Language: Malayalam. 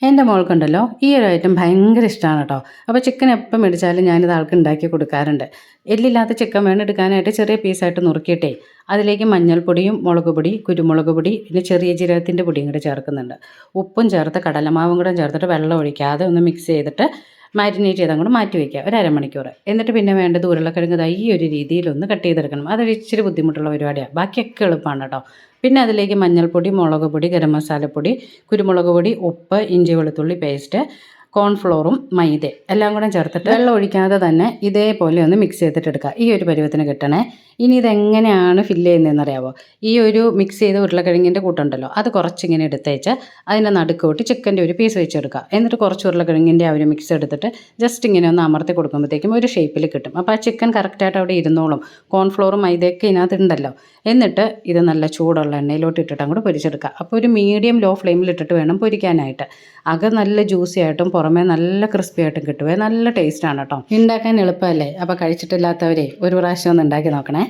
എൻ്റെ മോൾക്കുണ്ടല്ലോ ഈ ഒരു ഐറ്റം ഭയങ്കര ഇഷ്ടമാണ് കേട്ടോ. അപ്പോൾ ചിക്കൻ എപ്പോൾ മേടിച്ചാലും ഞാനിത് ആൾക്ക് ഉണ്ടാക്കി കൊടുക്കാറുണ്ട്. എല്ലില്ലാത്ത ചിക്കൻ വേണം എടുക്കാനായിട്ട് ചെറിയ പീസായിട്ട് നുറുക്കിയിട്ടേ അതിലേക്ക് മഞ്ഞൾപ്പൊടിയും മുളക് പൊടി, കുരുമുളക് പൊടി, പിന്നെ ചെറിയ ജീരകത്തിൻ്റെ പൊടിയും കൂടെ ചേർക്കുന്നുണ്ട്. ഉപ്പും ചേർത്ത് കടലമാവും കൂടെ ചേർത്തിട്ട് വെള്ളം ഒഴിക്കാതെ ഒന്ന് മിക്സ് ചെയ്തിട്ട് മാരിനേറ്റ് ചെയ്ത് അങ്ങോട്ട് മാറ്റി വയ്ക്കുക ഒരു അരമണിക്കൂർ. എന്നിട്ട് പിന്നെ വേണ്ടത് ഉരുളക്കിഴങ്ങ് ദാ ഈ ഒരു രീതിയിലൊന്ന് കട്ട് ചെയ്തെടുക്കണം. അതൊരു ഇച്ചിരി ബുദ്ധിമുട്ടുള്ള പരിപാടിയാണ്, ബാക്കിയൊക്കെ എളുപ്പമാണ് കേട്ടോ. പിന്നെ അതിലേക്ക് മഞ്ഞൾപ്പൊടി, മുളക് പൊടി, ഗരം മസാലപ്പൊടി, കുരുമുളക് പൊടി, ഉപ്പ്, ഇഞ്ചി വെളുത്തുള്ളി പേസ്റ്റ്, കോൺഫ്ലോറും മൈദ എല്ലാം കൂടെ ചേർത്തിട്ട് വെള്ളം ഒഴിക്കാതെ തന്നെ ഇതേപോലെ ഒന്ന് മിക്സ് ചെയ്തിട്ട് എടുക്കുക. ഈ ഒരു പരുവത്തിന് കിട്ടണേ. ഇനി ഇതെങ്ങനെയാണ് ഫില്ല് ചെയ്യുന്നതെന്ന് അറിയാമോ? ഈ ഒരു മിക്സ് ചെയ്ത ഉരുളക്കിഴങ്ങിൻ്റെ കൂട്ടുണ്ടല്ലോ, അത് കുറച്ചിങ്ങനെ എടുത്തേച്ച് അതിൻ്റെ നടുക്കോട്ട് ചിക്കൻ്റെ ഒരു പീസ് വെച്ചെടുക്കുക. എന്നിട്ട് കുറച്ച് ഉരുളക്കിഴങ്ങിൻ്റെ ആ ഒരു മിക്സ് എടുത്തിട്ട് ജസ്റ്റ് ഇങ്ങനെ ഒന്ന് അമർത്തി കൊടുക്കുമ്പോഴത്തേക്കും ഒരു ഷേപ്പിൽ കിട്ടും. അപ്പോൾ ആ ചിക്കൻ കറക്റ്റായിട്ട് അവിടെ ഇരുന്നോളും. കോൺഫ്ലോറും മൈദയൊക്കെ ഇതിനകത്ത് ഉണ്ടല്ലോ. എന്നിട്ട് ഇത് നല്ല ചൂടുള്ള എണ്ണയിലോട്ട് ഇട്ടിട്ട് അങ്ങോട്ട് പൊരിച്ചെടുക്കുക. അപ്പോൾ ഒരു മീഡിയം ലോ ഫ്ലെയിമിൽ ഇട്ടിട്ട് വേണം പൊരിക്കാനായിട്ട്. അകം നല്ല ജ്യൂസി ആയിട്ടും പുറമേ നല്ല ക്രിസ്പി ആയിട്ടും കിട്ടുവേ. നല്ല ടേസ്റ്റാണ് കേട്ടോ. ഉണ്ടാക്കാൻ എളുപ്പമല്ലേ? അപ്പോൾ കഴിച്ചിട്ടില്ലാത്തവരെ ഒരു പ്രാവശ്യം ഒന്ന് ഉണ്ടാക്കി നോക്കണേ.